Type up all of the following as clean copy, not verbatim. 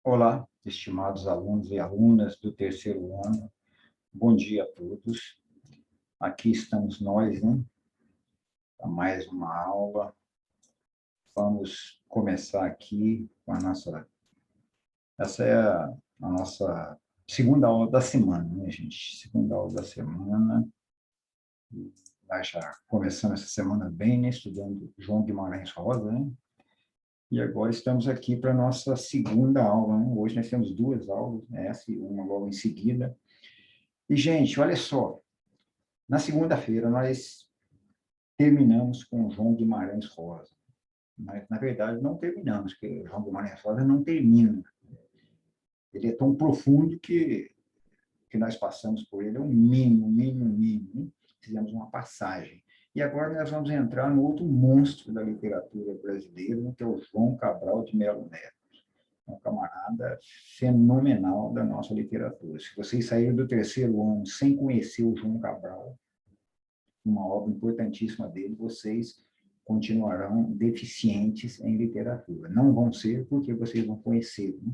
Olá, estimados alunos e alunas do terceiro ano, bom dia a todos. Aqui estamos nós, né, para mais uma aula. Vamos começar aqui com essa é a nossa segunda aula da semana, né, gente? Segunda aula da semana. Nós já começamos essa semana bem, né, estudando João Guimarães Rosa, né? E agora estamos aqui para a nossa segunda aula, né? Hoje nós temos duas aulas, né, essa e uma logo em seguida. E, gente, olha só, na segunda-feira, nós terminamos com João Guimarães Rosa. Mas, na verdade, não terminamos, porque João Guimarães Rosa não termina. Ele é tão profundo que nós passamos por ele, é um mínimo. Né? Fizemos uma passagem. E agora nós vamos entrar no outro monstro da literatura brasileira, né, que é o João Cabral de Melo Neto. Um camarada fenomenal da nossa literatura. Se vocês saíram do terceiro ano sem conhecer o João Cabral, uma obra importantíssima dele, vocês continuarão deficientes em literatura. Não vão ser porque vocês vão conhecer. Né?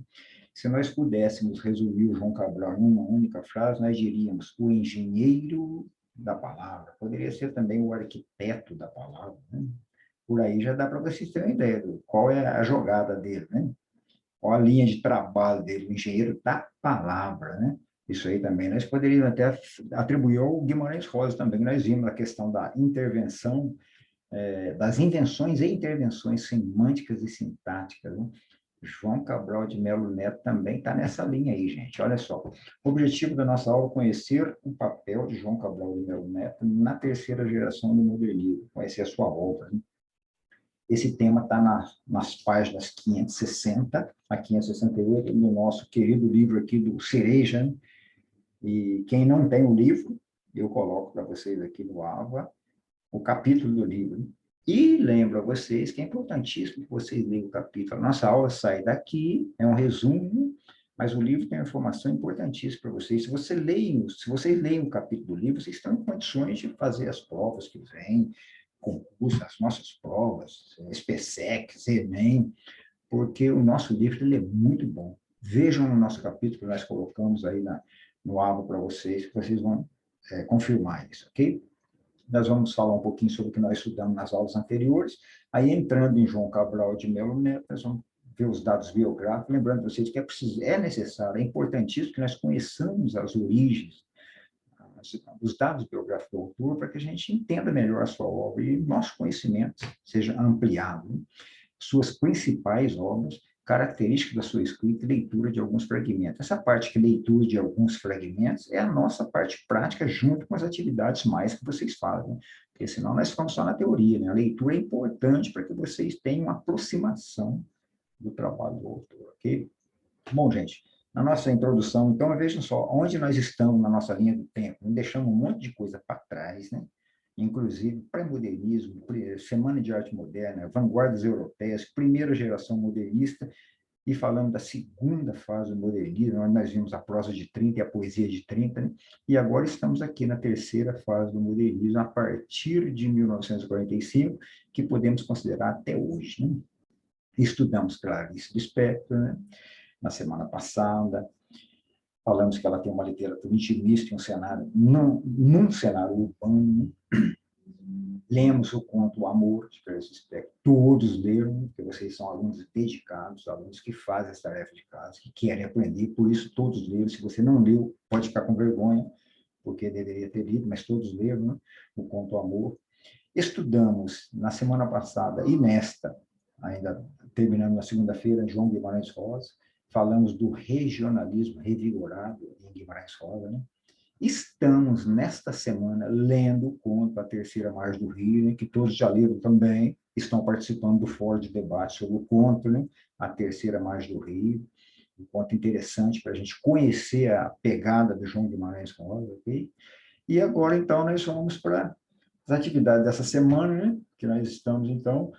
Se nós pudéssemos resumir o João Cabral em uma única frase, nós diríamos o engenheiro da palavra. Poderia ser também o arquiteto da palavra. Né? Por aí já dá para vocês terem uma ideia de qual é a jogada dele, né? Qual a linha de trabalho dele, o engenheiro da palavra, né? Isso aí também nós poderíamos até atribuir ao Guimarães Rosa também. Nós vimos a questão da intervenção, das invenções e intervenções semânticas e sintáticas. Né? João Cabral de Melo Neto também está nessa linha aí, gente. Olha só. O objetivo da nossa aula é conhecer o papel de João Cabral de Melo Neto na terceira geração do modernismo, conhecer a sua obra. Né? Esse tema está nas páginas 560 a 568 do nosso querido livro aqui do Cereja. Né? E quem não tem o livro, eu coloco para vocês aqui no AVA o capítulo do livro. E lembro a vocês que é importantíssimo que vocês leiam o capítulo. A nossa aula sai daqui, é um resumo, mas o livro tem uma informação importantíssima para vocês. Se vocês leem o capítulo do livro, vocês estão em condições de fazer as provas que vêm, concurso, as nossas provas, SPSEC, Enem, porque o nosso livro ele é muito bom. Vejam no nosso capítulo que nós colocamos aí no aba para vocês, que vocês vão confirmar isso, ok? Nós vamos falar um pouquinho sobre o que nós estudamos nas aulas anteriores. Aí, entrando em João Cabral de Melo Neto, nós vamos ver os dados biográficos, lembrando vocês que é necessário, é importantíssimo que nós conheçamos as origens, os dados biográficos do autor, para que a gente entenda melhor a sua obra e nosso conhecimento seja ampliado. Né? Suas principais obras, características da sua escrita e leitura de alguns fragmentos. Essa parte que leitura de alguns fragmentos é a nossa parte prática junto com as atividades mais que vocês fazem, porque senão nós ficamos só na teoria. Né? A leitura é importante para que vocês tenham uma aproximação do trabalho do autor, ok? Bom, gente, na nossa introdução, então, vejam só, onde nós estamos na nossa linha do tempo, deixamos um monte de coisa para trás, né? Inclusive pré-modernismo, Semana de Arte Moderna, vanguardas europeias, primeira geração modernista, e falando da segunda fase do modernismo, onde nós vimos a prosa de 30 e a poesia de 30, né? E agora estamos aqui na terceira fase do modernismo, a partir de 1945, que podemos considerar até hoje. Né? Estudamos Clarice Lispector, né? Na semana passada, falamos que ela tem uma literatura intimista em um cenário, num cenário urbano. Lemos o conto O Amor, de Clarice Lispector, todos leram, porque vocês são alunos dedicados, alunos que fazem essa tarefa de casa, que querem aprender, por isso todos leram. Se você não leu, pode ficar com vergonha, porque deveria ter lido, mas todos leram, né? O conto O Amor. Estudamos na semana passada e nesta, ainda terminando na segunda-feira, João Guimarães Rosa, falamos do regionalismo revigorado em Guimarães Rosa, né? Estamos, nesta semana, lendo o conto A Terceira Margem do Rio, né, que todos já leram também, estão participando do fórum de debate sobre o conto, né, A Terceira Margem do Rio, um conto interessante para a gente conhecer a pegada do João Guimarães Rosa, ok? E agora, então, nós vamos para as atividades dessa semana, né, que nós estamos, então,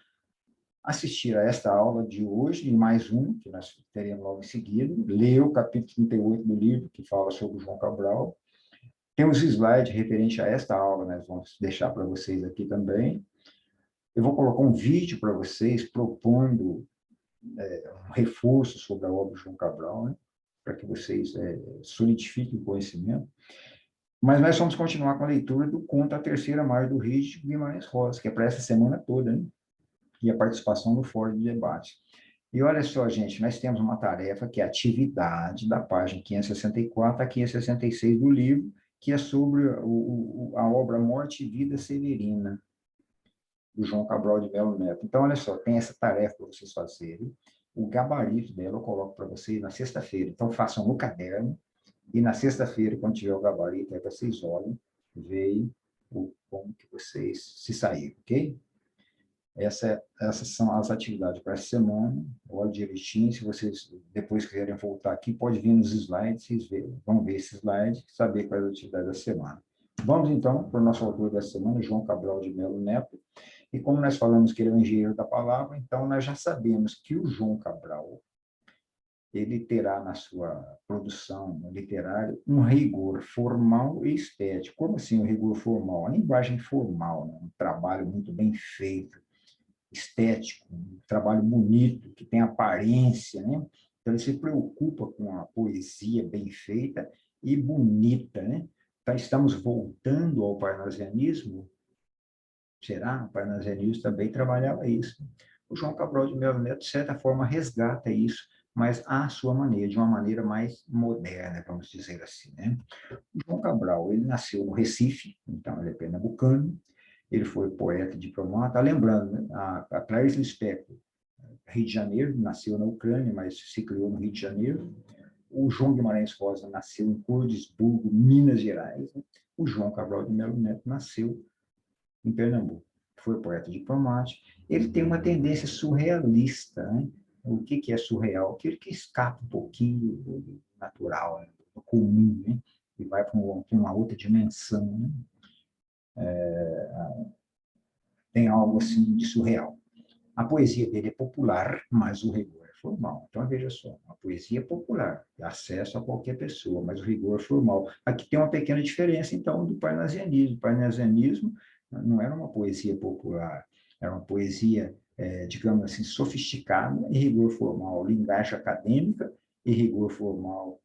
assistir a esta aula de hoje e mais um, que nós teremos logo em seguida, ler o capítulo 38 do livro, que fala sobre o João Cabral. Tem os slides referentes a esta aula, nós vamos deixar para vocês aqui também. Eu vou colocar um vídeo para vocês propondo um reforço sobre a obra de João Cabral, né? Para que vocês solidifiquem o conhecimento. Mas nós vamos continuar com a leitura do conto A Terceira Margem do Rio de Guimarães Rosa, que é para essa semana toda, né? E a participação no fórum de debate. E olha só, gente, nós temos uma tarefa que é a atividade da página 564 a 566 do livro, que é sobre a obra Morte e Vida Severina, do João Cabral de Melo Neto. Então, olha só, tem essa tarefa para vocês fazerem. O gabarito dela eu coloco para vocês na sexta-feira. Então, façam no caderno, e na sexta-feira, quando tiver o gabarito, aí vocês olhem, veem como que vocês se saíram, ok? Essas são as atividades para essa semana. Olhe direitinho. Se vocês depois quiserem voltar aqui, pode vir nos slides, vocês vão ver esse slide e saber quais as atividades da semana. Vamos, então, para o nosso autor da semana, João Cabral de Melo Neto. E como nós falamos que ele é o engenheiro da palavra, então nós já sabemos que o João Cabral, ele terá na sua produção literária um rigor formal e estético. Como assim o rigor formal? A linguagem formal, né? Um trabalho muito bem feito, estético, um trabalho bonito, que tem aparência, né? Então, ele se preocupa com a poesia bem feita e bonita, né? Então, estamos voltando ao parnasianismo. Será? O parnasianismo também trabalhava isso. O João Cabral de Melo Neto, de certa forma, resgata isso, mas à sua maneira, de uma maneira mais moderna, vamos dizer assim, né? O João Cabral, ele nasceu no Recife, então ele é pernambucano, ele foi poeta e diplomata. Lembrando, né, a Clarice Lispector, Rio de Janeiro, nasceu na Ucrânia, mas se criou no Rio de Janeiro. O João Guimarães Rosa nasceu em Cordisburgo, Minas Gerais. Né? O João Cabral de Melo Neto nasceu em Pernambuco. Foi poeta diplomático. Ele tem uma tendência surrealista. Né? O que é surreal? Aquilo que escapa um pouquinho do natural, né? Do comum, né? E vai para uma outra dimensão. Né? Tem algo assim de surreal. A poesia dele é popular, mas o rigor é formal. Então, veja só, a poesia é popular, acesso a qualquer pessoa, mas o rigor é formal. Aqui tem uma pequena diferença, então, do parnasianismo. O parnasianismo não era uma poesia popular, era uma poesia, digamos assim, sofisticada e rigor formal, linguagem acadêmica e rigor formal.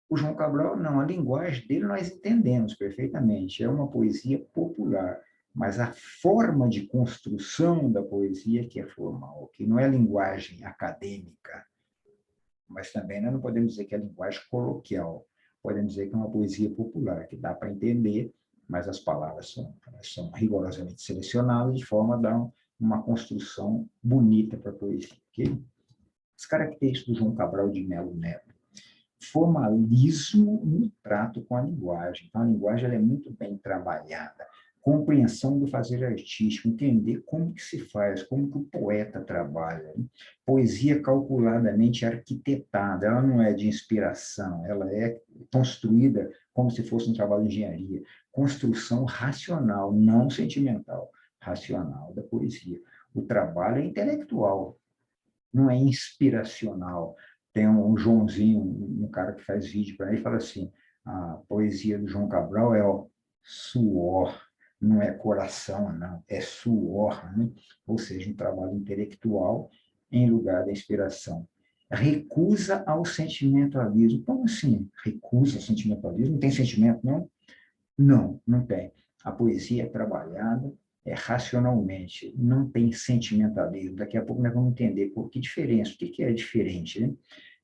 O João Cabral, não, a linguagem dele nós entendemos perfeitamente, é uma poesia popular, mas a forma de construção da poesia que é formal, que não é linguagem acadêmica, mas também nós não podemos dizer que é linguagem coloquial, podemos dizer que é uma poesia popular, que dá para entender, mas as palavras são rigorosamente selecionadas de forma a dar uma construção bonita para a poesia. Okay? As características do João Cabral de Melo Neto: formalismo no trato com a linguagem. Então, a linguagem ela é muito bem trabalhada. Compreensão do fazer artístico, entender como que se faz, como que o poeta trabalha. Né? Poesia calculadamente arquitetada, ela não é de inspiração, ela é construída como se fosse um trabalho de engenharia. Construção racional, não sentimental, racional da poesia. O trabalho é intelectual, não é inspiracional. Tem um Joãozinho, um cara que faz vídeo para ele, fala assim, a poesia do João Cabral é suor, não é coração, não, é suor, né? Ou seja, um trabalho intelectual em lugar da inspiração. Recusa ao sentimentalismo. Como assim? Recusa ao sentimentalismo? Não tem sentimento, não? Não, não tem. A poesia é trabalhada racionalmente, não tem sentimentalismo. Daqui a pouco nós vamos entender por que diferença, o que é diferente. Né?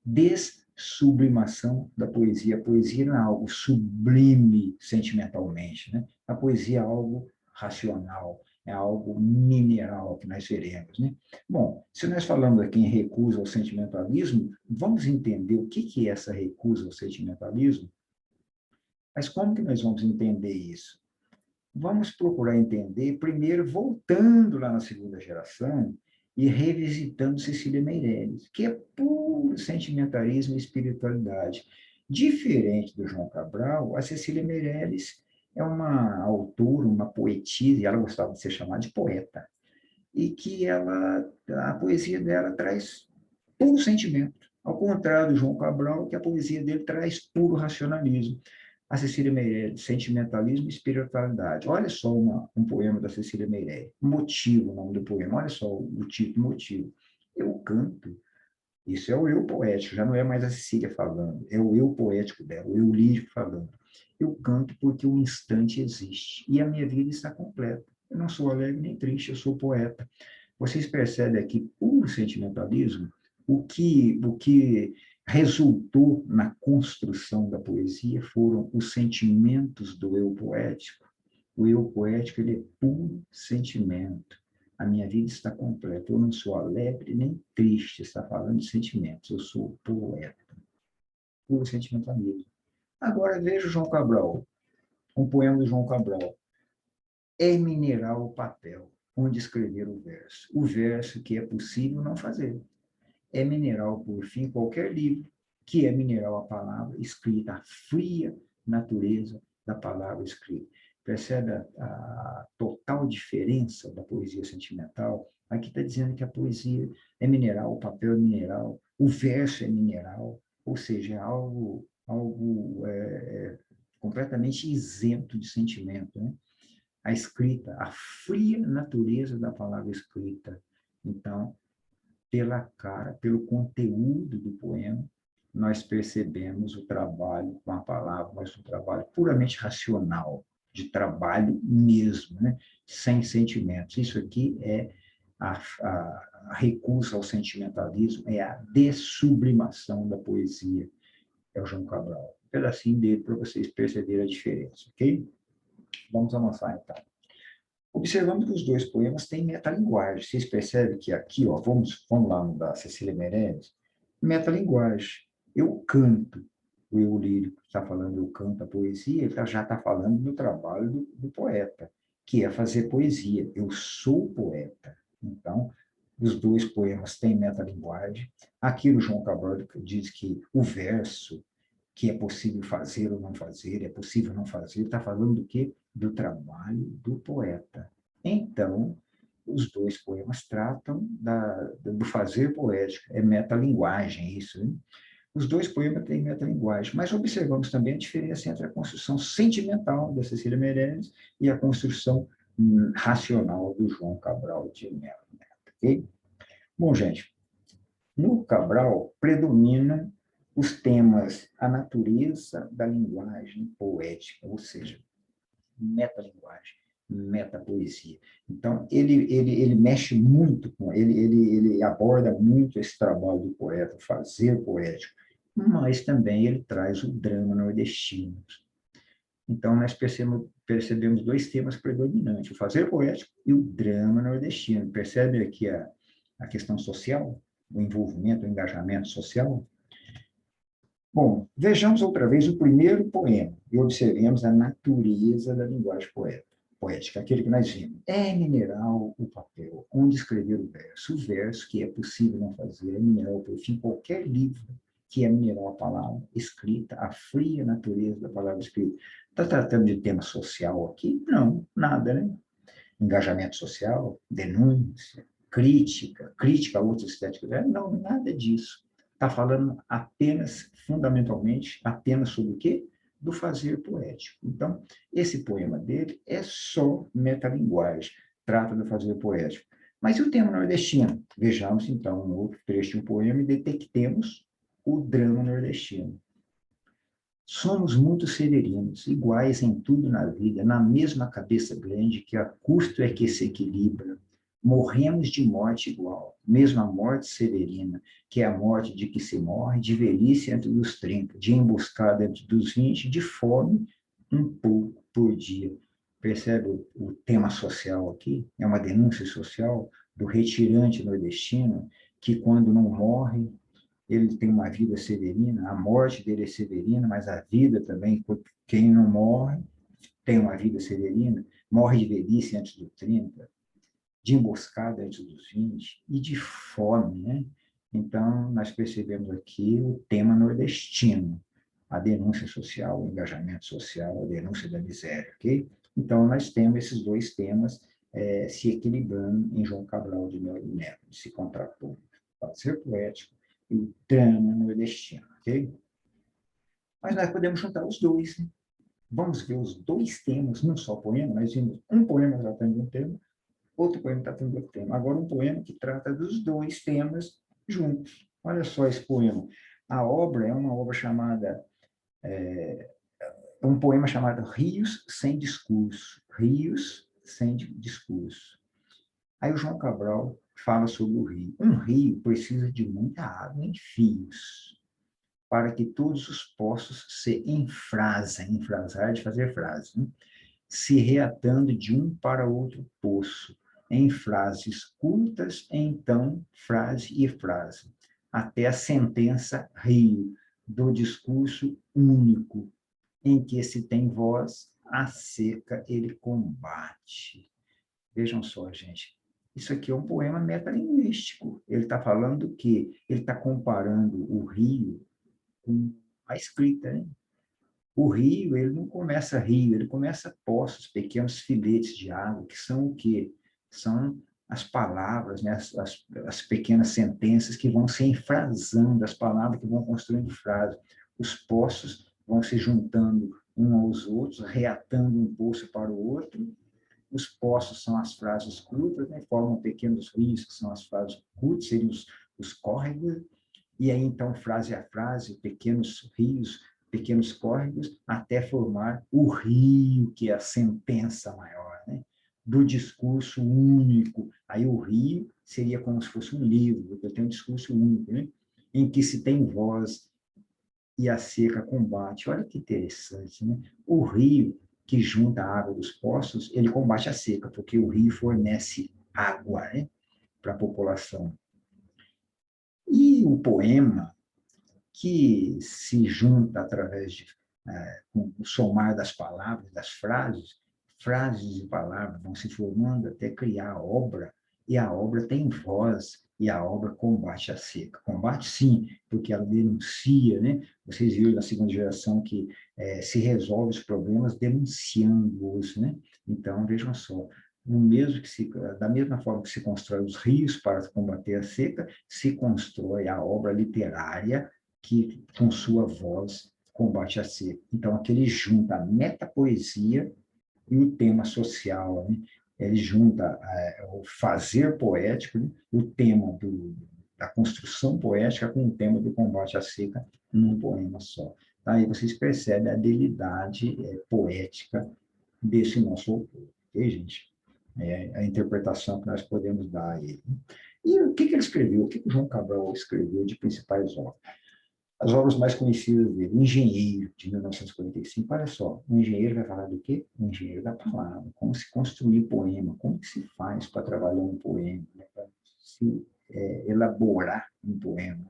Dessublimação da poesia. A poesia não é algo sublime sentimentalmente. Né? A poesia é algo racional, é algo mineral que nós veremos. Né? Bom, se nós falamos aqui em recusa ao sentimentalismo, vamos entender o que é essa recusa ao sentimentalismo? Mas como que nós vamos entender isso? Vamos procurar entender, primeiro, voltando lá na segunda geração e revisitando Cecília Meirelles, que é puro sentimentalismo e espiritualidade. Diferente do João Cabral, a Cecília Meirelles é uma autora, uma poetisa, e ela gostava de ser chamada de poeta, e que a poesia dela traz puro sentimento, ao contrário do João Cabral, que a poesia dele traz puro racionalismo. A Cecília Meirelles, sentimentalismo e espiritualidade. Olha só um poema da Cecília Meirelles, Motivo, o nome do poema, olha só o título, Motivo. Eu canto. Isso é o eu poético, já não é mais a Cecília falando, é o eu poético dela, o eu lírico falando. Eu canto porque o instante existe e a minha vida está completa. Eu não sou alegre nem triste, eu sou poeta. Vocês percebem aqui, puro sentimentalismo, o que resultou na construção da poesia foram os sentimentos do eu poético. O eu poético, ele é puro sentimento. A minha vida está completa. Eu não sou alegre nem triste, está falando de sentimentos. Eu sou poeta. Puro sentimentalismo. Agora veja o João Cabral, um poema do João Cabral. É mineral o papel onde escrever o verso que é possível não fazer. É mineral, por fim, qualquer livro, que é mineral a palavra escrita, a fria natureza da palavra escrita. Percebe a total diferença da poesia sentimental? Aqui está dizendo que a poesia é mineral, o papel é mineral, o verso é mineral, ou seja, é algo completamente isento de sentimento, né? A escrita, a fria natureza da palavra escrita. Então, pela cara, pelo conteúdo do poema, nós percebemos o trabalho com a palavra, mas um trabalho puramente racional, de trabalho mesmo, né? Sem sentimentos. Isso aqui é a recusa ao sentimentalismo, é a dessublimação da poesia. É o João Cabral. Um pedacinho dele para vocês perceberem a diferença, ok? Vamos avançar, então. Observando que os dois poemas têm metalinguagem. Vocês percebem que aqui, ó, vamos lá no da Cecília Meirelles, metalinguagem. Eu canto, o eu lírico está falando, eu canto a poesia, ele já está falando do trabalho do poeta, que é fazer poesia. Eu sou poeta. Então, os dois poemas têm metalinguagem. Aqui o João Cabral diz que o verso, que é possível fazer ou não fazer, é possível não fazer, está falando do quê? Do trabalho do poeta. Então, os dois poemas tratam do fazer poético, é metalinguagem isso, né? Os dois poemas têm metalinguagem, mas observamos também a diferença entre a construção sentimental da Cecília Meirelles e a construção racional do João Cabral de Melo Neto, ok? Bom, gente, no Cabral predominam os temas a natureza da linguagem poética, ou seja, metalinguagem, metapoesia. Então, ele mexe muito com, ele aborda muito esse trabalho do poeta, fazer poético, mas também ele traz o drama nordestino. Então, nós percebemos dois temas predominantes, o fazer poético e o drama nordestino. Percebe aqui a questão social, o envolvimento, o engajamento social? Bom, vejamos outra vez o primeiro poema e observemos a natureza da linguagem poética, aquele que nós vimos. É mineral o papel, onde escrever o verso que é possível não fazer, é mineral, por fim, qualquer livro que é mineral a palavra escrita, a fria natureza da palavra escrita. Está tratando de tema social aqui? Não, nada, né? Engajamento social, denúncia, crítica a outras estéticas, não, nada disso. Está falando apenas, fundamentalmente, apenas sobre o quê? Do fazer poético. Então, esse poema dele é só metalinguagem, trata do fazer poético. Mas e o tema nordestino? Vejamos, então, um outro trecho de um poema e detectemos o drama nordestino. Somos muito severinos, iguais em tudo na vida, na mesma cabeça grande, que a custo é que se equilibra. Morremos de morte igual, mesma morte severina, que é a morte de que se morre, de velhice antes dos 30, de emboscada antes dos 20, de fome um pouco por dia. Percebe o tema social aqui? É uma denúncia social do retirante nordestino, que quando não morre, ele tem uma vida severina, a morte dele é severina, mas a vida também, quem não morre, tem uma vida severina, morre de velhice antes dos 30, de emboscada antes dos 20 e de fome, né? Então, nós percebemos aqui o tema nordestino, a denúncia social, o engajamento social, a denúncia da miséria, ok? Então, nós temos esses dois temas se equilibrando em João Cabral de Melo Neto, se contrapondo. Pode ser poético, e o drama nordestino, ok? Mas nós podemos juntar os dois, né? Vamos ver os dois temas num só poema, nós vimos um poema tratando de um tema, outro poema tratando do outro tema. Agora, um poema que trata dos dois temas juntos. Olha só esse poema. A obra é uma obra chamada, um poema chamado Rios Sem Discurso. Rios Sem Discurso. Aí o João Cabral fala sobre o rio. Um rio precisa de muita água em fios, para que todos os poços se enfrasem, enfrasar de fazer frase, né? Se reatando de um para outro poço, em frases curtas, então frase e frase, até a sentença rio, do discurso único, em que se tem voz, a seca ele combate. Vejam só, gente, isso aqui é um poema metalinguístico. Ele está falando que ele está comparando o rio com a escrita, né? O rio, ele não começa rio, ele começa poços, pequenos filetes de água, que são o quê? São as palavras, né? As pequenas sentenças que vão se enfrasando, as palavras que vão construindo frases. Os poços vão se juntando um aos outros, reatando um poço para o outro. Os poços são as frases curtas, né? Formam pequenos rios, que são as frases curtas, seriam os córregos. E aí, então, frase a frase, pequenos rios, pequenos córregos, até formar o rio, que é a sentença maior, né? Do discurso único. Aí o rio seria como se fosse um livro, porque tem um discurso único, né? Em que se tem voz e a seca combate. Olha que interessante, né? O rio que junta a água dos poços, ele combate a seca, porque o rio fornece água, né, para a população. E o poema, que se junta através de com o somar das palavras, das frases, frases e palavras vão se formando até criar a obra, e a obra tem voz, e a obra combate a seca. Combate, sim, porque ela denuncia, né? Vocês viram na segunda geração que se resolve os problemas denunciando-os, né? Então, vejam só, da mesma forma que se constrói os rios para combater a seca, se constrói a obra literária que, com sua voz, combate a seca. Então, aqui ele junta a metapoesia e o tema social, né? Ele junta o fazer poético, né? O tema da construção poética com o tema do combate à seca num poema só. Aí vocês percebem a habilidade poética desse nosso autor, ok, gente? É a interpretação que nós podemos dar a ele. E o que ele escreveu? O que o João Cabral escreveu de principais obras? As obras mais conhecidas dele, O Engenheiro, de 1945. Olha só, o engenheiro vai falar do quê? O engenheiro da palavra, como se construir poema, como que se faz para trabalhar um poema, né? Para se elaborar um poema.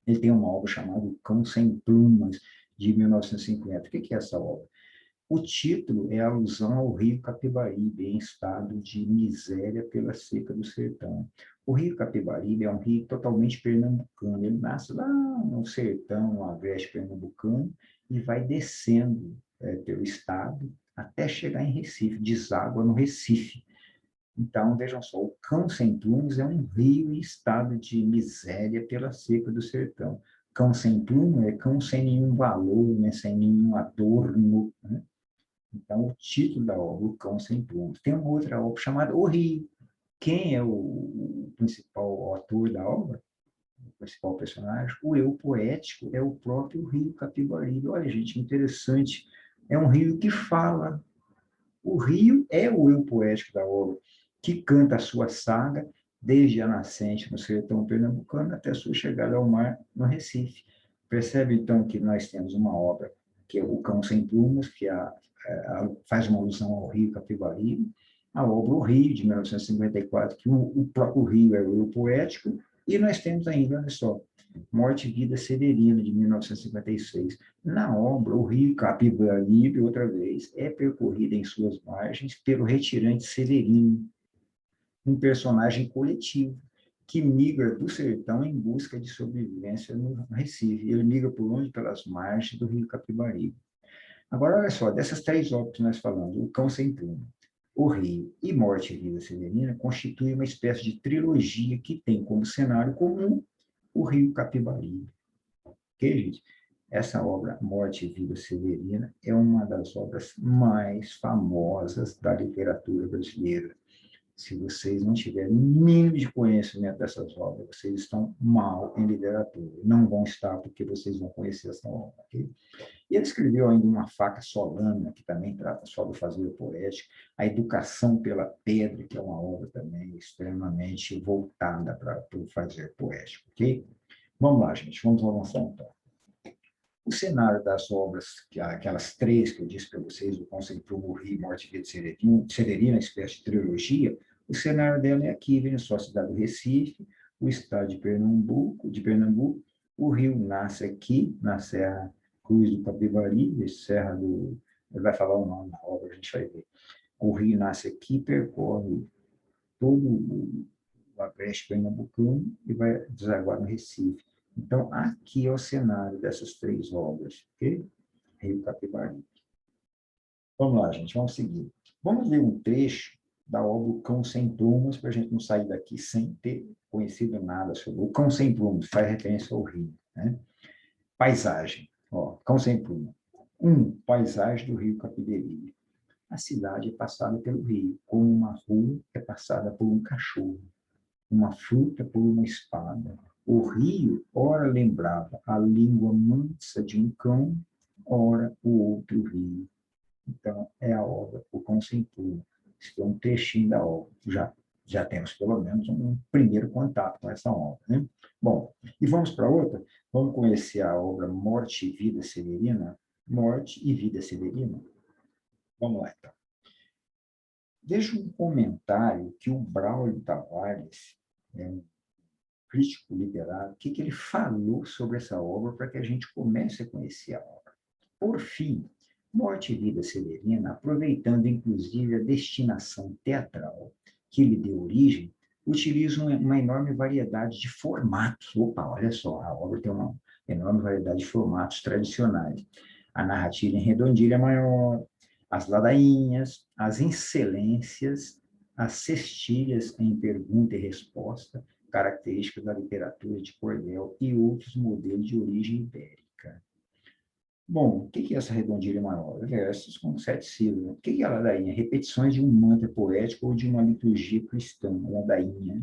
Ele tem uma obra chamada O Cão Sem Plumas, de 1950. O que é essa obra? O título é alusão ao rio Capibaribe, em estado de miséria pela seca do sertão. O rio Capibaribe é um rio totalmente pernambucano. Ele nasce lá no sertão, no agreste pernambucano, e vai descendo pelo estado até chegar em Recife, deságua no Recife. Então, vejam só, o Cão Sem Plumas é um rio em estado de miséria pela seca do sertão. Cão sem pluma é cão sem nenhum valor, né, sem nenhum adorno, né? Então, o título da obra, O Cão Sem Plumas. Tem uma outra obra chamada O Rio. Quem é o principal autor da obra? O principal personagem? O eu poético é o próprio rio Capibaribe. Olha, gente, interessante. É um rio que fala. O rio é o eu poético da obra, que canta a sua saga desde a nascente no sertão pernambucano até a sua chegada ao mar no Recife. Percebe, então, que nós temos uma obra que é O Cão Sem Plumas, que faz uma alusão ao rio Capibaribe, a obra O Rio, de 1954, que o próprio rio é o eu poético, e nós temos ainda, olha só, Morte e Vida Severina, de 1956. Na obra, o rio Capibaribe, outra vez, é percorrido em suas margens pelo retirante Severino, um personagem coletivo que migra do sertão em busca de sobrevivência no Recife. Ele migra por onde? Pelas margens do rio Capibaribe. Agora, olha só, dessas três obras que nós falamos, O Cão Sem Pluma, O Rio e Morte e Vida Severina, constituem uma espécie de trilogia que tem como cenário comum o rio Capibaribe. Ok, gente? Essa obra, Morte e Vida Severina, é uma das obras mais famosas da literatura brasileira. Se vocês não tiverem o mínimo de conhecimento dessas obras, vocês estão mal em literatura. Não vão estar porque vocês vão conhecer essa obra, ok? E ele escreveu ainda uma Faca Solana, que também trata só do fazer poético, A Educação pela Pedra, que é uma obra também extremamente voltada para o fazer poético, ok? Vamos lá, gente, vamos avançar então. O cenário das obras, aquelas três que eu disse para vocês, o Conceito, o Rio, Morte e Vida de Severina, espécie de trilogia, o cenário dela é aqui, vem só a cidade do Recife, o estado de Pernambuco, o rio nasce aqui, na Serra Cruz do Capivari, Serra do... Ele vai falar o nome na obra, a gente vai ver. O rio nasce aqui, percorre todo o agreste pernambucano e vai desaguar no Recife. Então, aqui é o cenário dessas três obras, ok? Rio Capivari. Vamos lá, gente, vamos seguir. Vamos ler um trecho da obra O Cão Sem Plumas, para a gente não sair daqui sem ter conhecido nada sobre o Cão Sem Plumas, faz referência ao rio, né? Paisagem, ó, Cão Sem Plumas. Paisagem do Rio Capivari. A cidade é passada pelo rio, como uma rua é passada por um cachorro, uma fruta por uma espada. O rio, ora lembrava a língua mansa de um cão, ora o outro rio. Então, é a obra O Cão Sem Plumas. Isso é um trechinho da obra. Já temos, pelo menos, um primeiro contato com essa obra, né? Bom, e vamos para outra? Vamos conhecer a obra Morte e Vida Severina? Morte e Vida Severina? Vamos lá, então. Veja um comentário que o Braulio Tavares, um crítico literário, o que ele falou sobre essa obra para que a gente comece a conhecer a obra. Por fim, Morte e Vida Severina, aproveitando inclusive a destinação teatral que lhe deu origem, utiliza uma enorme variedade de formatos. Opa, olha só, a obra tem uma enorme variedade de formatos tradicionais. A narrativa em redondilha maior, as ladainhas, as excelências, as cestilhas em pergunta e resposta, características da literatura de cordel e outros modelos de origem ibérica. Bom, o que é essa redondilha maior? Versos com 7 sílabas. O que é a ladainha? Repetições de um mantra poético ou de uma liturgia cristã, a ladainha.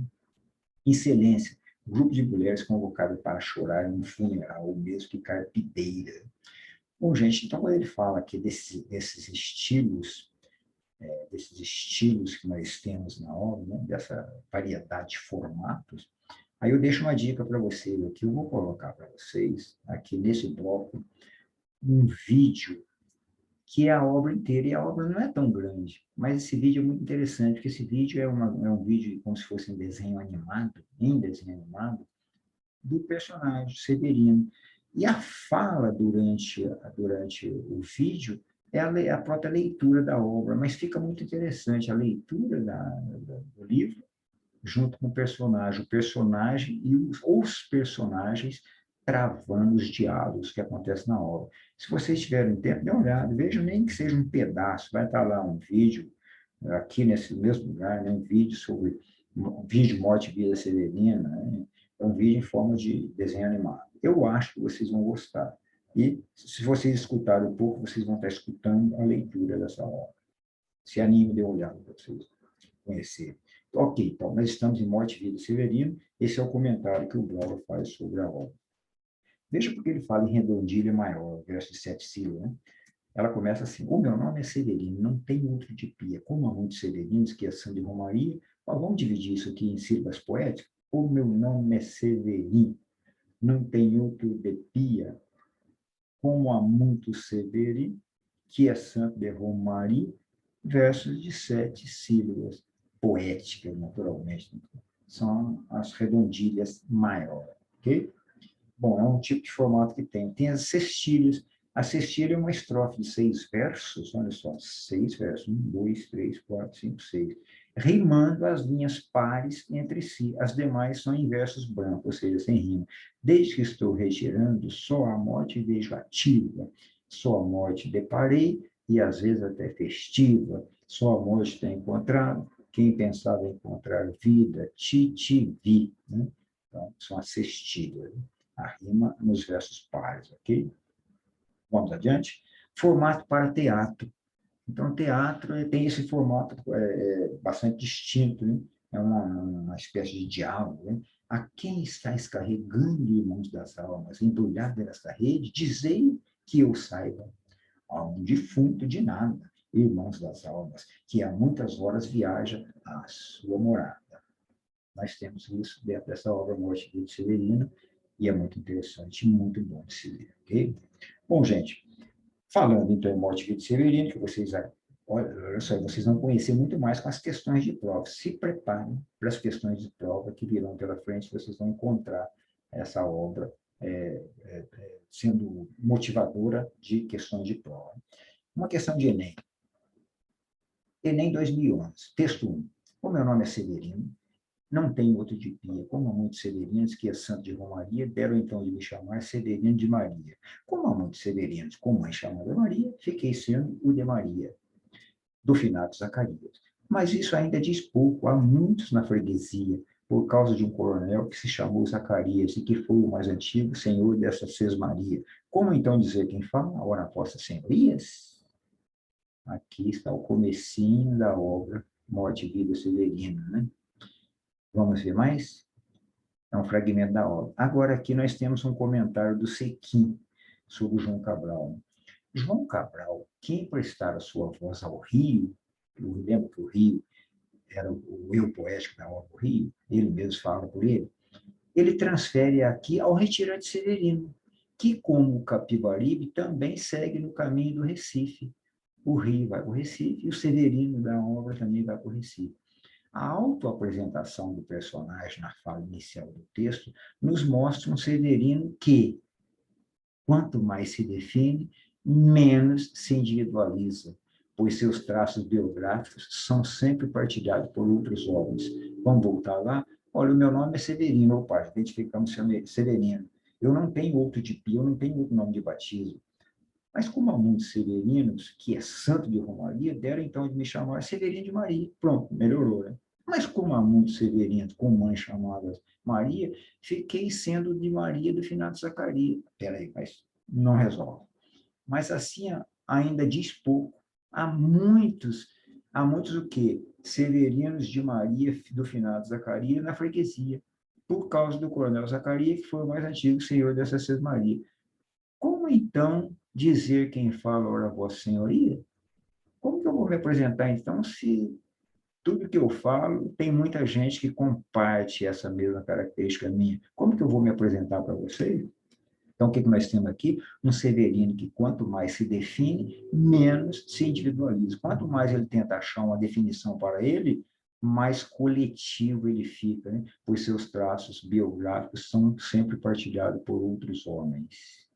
Excelência, grupo de mulheres convocadas para chorar em um funeral, ou mesmo que carpideira. Bom, gente, então quando ele fala aqui desses estilos que nós temos na obra, né, dessa variedade de formatos, aí eu deixo uma dica para vocês aqui, eu vou colocar para vocês, aqui nesse bloco, um vídeo que é a obra inteira, e a obra não é tão grande, mas esse vídeo é muito interessante, porque esse vídeo é um vídeo como se fosse um desenho animado, do personagem Severino. E a fala durante o vídeo é a própria leitura da obra, mas fica muito interessante a leitura do livro junto com o personagem e os personagens travando os diálogos que acontecem na obra. Se vocês tiverem tempo, dê uma olhada, vejam nem que seja um pedaço, vai estar lá um vídeo, aqui nesse mesmo lugar, né, um vídeo Morte e Vida Severina, né, é um vídeo em forma de desenho animado. Eu acho que vocês vão gostar. E, se vocês escutarem um pouco, vocês vão estar escutando a leitura dessa obra. Se anime, dê uma olhada para vocês conhecerem. Ok, então, nós estamos em Morte e Vida Severino. Esse é o comentário que o Glauber faz sobre a obra. Veja porque ele fala em redondilha maior, verso de 7 sílabas, né? Ela começa assim: o meu nome é Severino, não tem outro de pia. Como há muitos severinos que são de Romaria, vamos dividir isso aqui em sílabas poéticas? O meu nome é Severino, não tem outro de pia. Como há muitos severinos que é santo de Romaria, versos de 7 sílabas poéticas, naturalmente. São as redondilhas maiores, ok? Bom, é um tipo de formato que tem. Tem as cestilhas. A cestilha é uma estrofe de 6 versos, olha só, 6 versos, 1, 2, 3, 4, 5, 6, rimando as linhas pares entre si. As demais são em versos brancos, ou seja, sem rima. Desde que estou retirando, só a morte vejo ativa, só a morte deparei, e às vezes até festiva, só a morte tem encontrado, quem pensava encontrar vida, te vi, né? Então, são as cestilhas, né? A rima nos versos pares, ok? Vamos adiante? Formato para teatro. Então, o teatro tem esse formato bastante distinto, né? É uma espécie de diálogo, né? A quem estáis carregando, irmãos das almas, embrulhado nesta rede, dizei que eu saiba. A um defunto de nada, irmãos das almas, que há muitas horas viaja à sua morada. Nós temos isso dentro dessa obra Morte de Severino, e é muito interessante, muito bom de se ler, ok? Bom, gente, falando então em Morte de Severino, que vocês, olha só, vocês vão conhecer muito mais com as questões de prova. Se preparem para as questões de prova que virão pela frente, vocês vão encontrar essa obra sendo motivadora de questões de prova. Uma questão de Enem. Enem 2011, texto 1. O meu nome é Severino, não tenho outro de pia, como há muitos severinos, que é santo de Romaria, deram então de me chamar Severino de Maria. Como há muitos severinos com mãe chamada Maria, fiquei sendo o de Maria, do finado Zacarias. Mas isso ainda diz pouco, há muitos na freguesia, por causa de um coronel que se chamou Zacarias e que foi o mais antigo senhor dessa sesmaria. Como então dizer quem fala? Ora, vossas senhorias? Aqui está o comecinho da obra Morte e Vida Severina, né? Vamos ver mais? É um fragmento da obra. Agora aqui nós temos um comentário do Sequim sobre o João Cabral. João Cabral, que emprestara sua voz ao Rio, eu lembro que o Rio era o eu poético da obra, o Rio, ele mesmo fala por ele transfere aqui ao retirante Severino, que, como o Capibaribe, também segue no caminho do Recife. O Rio vai para o Recife e o Severino da obra também vai para o Recife. A autoapresentação do personagem na fala inicial do texto nos mostra um Severino que, quanto mais se define, menos se individualiza, pois seus traços biográficos são sempre partilhados por outros homens. Vamos voltar lá? Olha, o meu nome é Severino, opa, identificamos Severino. Eu não tenho outro de pio, eu não tenho outro nome de batismo. Mas como há muitos severinos, que é santo de Romaria, deram então de me chamar Severino de Maria. Pronto, melhorou, né? Mas como há muitos severinos com mães chamadas Maria, fiquei sendo de Maria do finado Zacarias. Peraí, mas não resolve. Mas assim ainda diz pouco. Há muitos o quê? Severinos de Maria do finado Zacarias na freguesia, por causa do coronel Zacarias, que foi o mais antigo senhor dessa Sesmaria. Como então dizer quem fala, ora, Vossa Senhoria? Como que eu vou me apresentar, então, se tudo que eu falo tem muita gente que comparte essa mesma característica minha? Como que eu vou me apresentar para vocês? Então, o que nós temos aqui? Um Severino que, quanto mais se define, menos se individualiza. Quanto mais ele tenta achar uma definição para ele, mais coletivo ele fica, né? Pois seus traços biográficos são sempre partilhados por outros homens.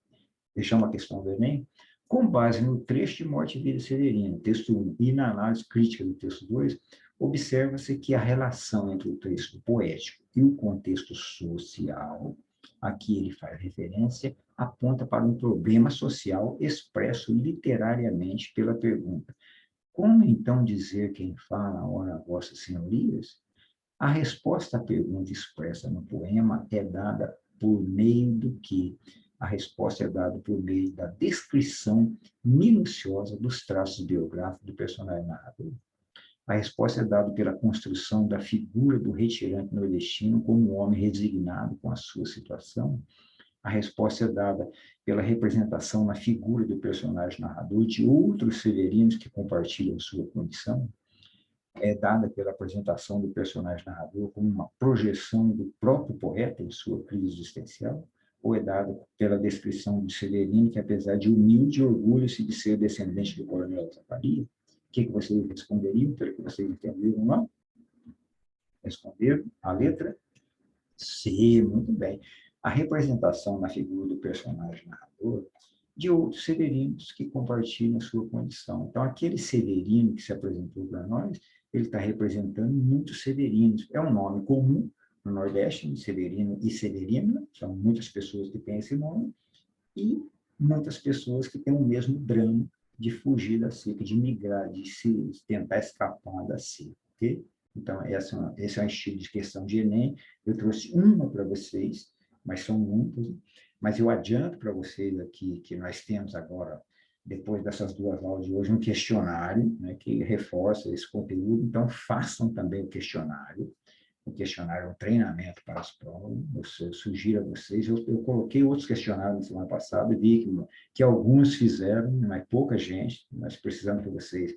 Deixar uma questão do Enem, com base no trecho de Morte e Vida Severina, texto 1, e na análise crítica do texto 2, observa-se que a relação entre o texto poético e o contexto social, a que ele faz referência, aponta para um problema social expresso literariamente pela pergunta: como então dizer quem fala, ora, vossas senhorias? A resposta à pergunta expressa no poema é dada por meio do que? A resposta é dada por meio da descrição minuciosa dos traços biográficos do personagem narrador. A resposta é dada pela construção da figura do retirante nordestino como um homem resignado com a sua situação. A resposta é dada pela representação na figura do personagem narrador de outros severinos que compartilham sua condição. É dada pela apresentação do personagem narrador como uma projeção do próprio poeta em sua crise existencial, ou é dada pela descrição de Severino, que apesar de humilde, orgulha-se de ser descendente do coronel Zacarias? O que vocês responderiam, pelo que vocês entenderam lá? Responderam a letra C, muito bem. A representação na figura do personagem narrador de outros severinos que compartilham sua condição. Então, aquele severino que se apresentou para nós, ele está representando muitos severinos. É um nome comum no Nordeste, Severino e Severina, são muitas pessoas que têm esse nome, e muitas pessoas que têm o mesmo drama de fugir da seca, de migrar, de se tentar escapar da seca, ok? Então, esse é um estilo de questão de Enem. Eu trouxe uma para vocês, mas são muitas. Mas eu adianto para vocês aqui que nós temos agora depois dessas 2 aulas de hoje, um questionário, né, que reforça esse conteúdo. Então, façam também o questionário. O questionário é um treinamento para as provas. Eu sugiro a vocês. Eu coloquei outros questionários na semana passada e vi que alguns fizeram, mas pouca gente. Nós precisamos que vocês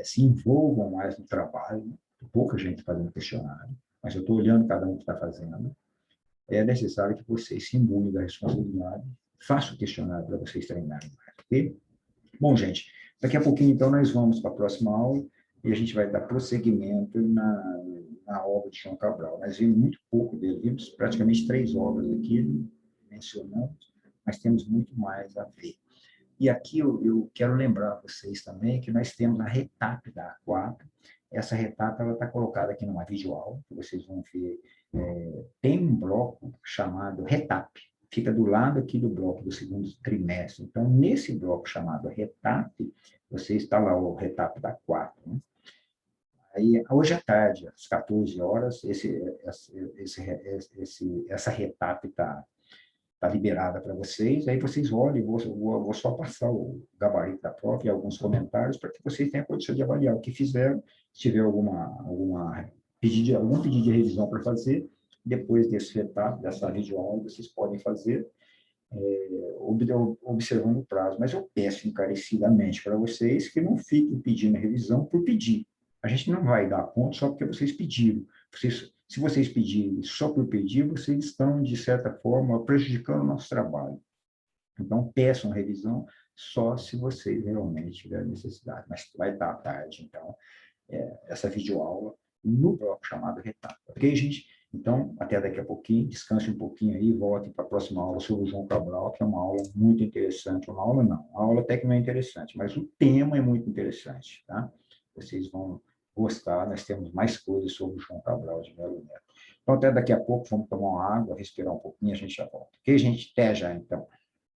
se envolvam mais no trabalho. Pouca gente fazendo questionário, mas eu estou olhando cada um que está fazendo. É necessário que vocês se imbuem da responsabilidade. Façam o questionário para vocês treinarem mais, ok? Bom, gente, daqui a pouquinho, então, nós vamos para a próxima aula e a gente vai dar prosseguimento na obra de João Cabral. Nós vimos muito pouco dele, vimos praticamente 3 obras aqui, mencionamos, mas temos muito mais a ver. E aqui eu quero lembrar a vocês também que nós temos a retap da A4. Essa retap está colocada aqui numa videoaula, que vocês vão ver. Tem um bloco chamado retap, fica do lado aqui do bloco do segundo trimestre. Então, nesse bloco chamado retap, você está lá o retap da 4. Né? Aí, hoje à tarde, às 14 horas, essa retap está liberada para vocês, aí vocês olhem, vou só passar o gabarito da prova e alguns comentários para que vocês tenham a condição de avaliar o que fizeram, se tiver algum pedido de revisão para fazer, depois desse retap, dessa videoaula, vocês podem fazer, observando o prazo. Mas eu peço encarecidamente para vocês que não fiquem pedindo revisão por pedir. A gente não vai dar conta só porque vocês pediram. Se vocês pedirem só por pedir, vocês estão, de certa forma, prejudicando o nosso trabalho. Então, peçam revisão só se vocês realmente tiverem necessidade. Mas vai estar à tarde, então, essa videoaula no bloco chamado Retapa. Ok, gente? Então, até daqui a pouquinho, descanse um pouquinho aí e voltem para a próxima aula sobre o João Cabral, que é uma aula muito interessante. Uma aula até que não é interessante, mas o tema é muito interessante, tá? Vocês vão gostar, nós temos mais coisas sobre o João Cabral de Melo Neto. Então, até daqui a pouco, vamos tomar uma água, respirar um pouquinho, a gente já volta. Ok, gente? Até já, então.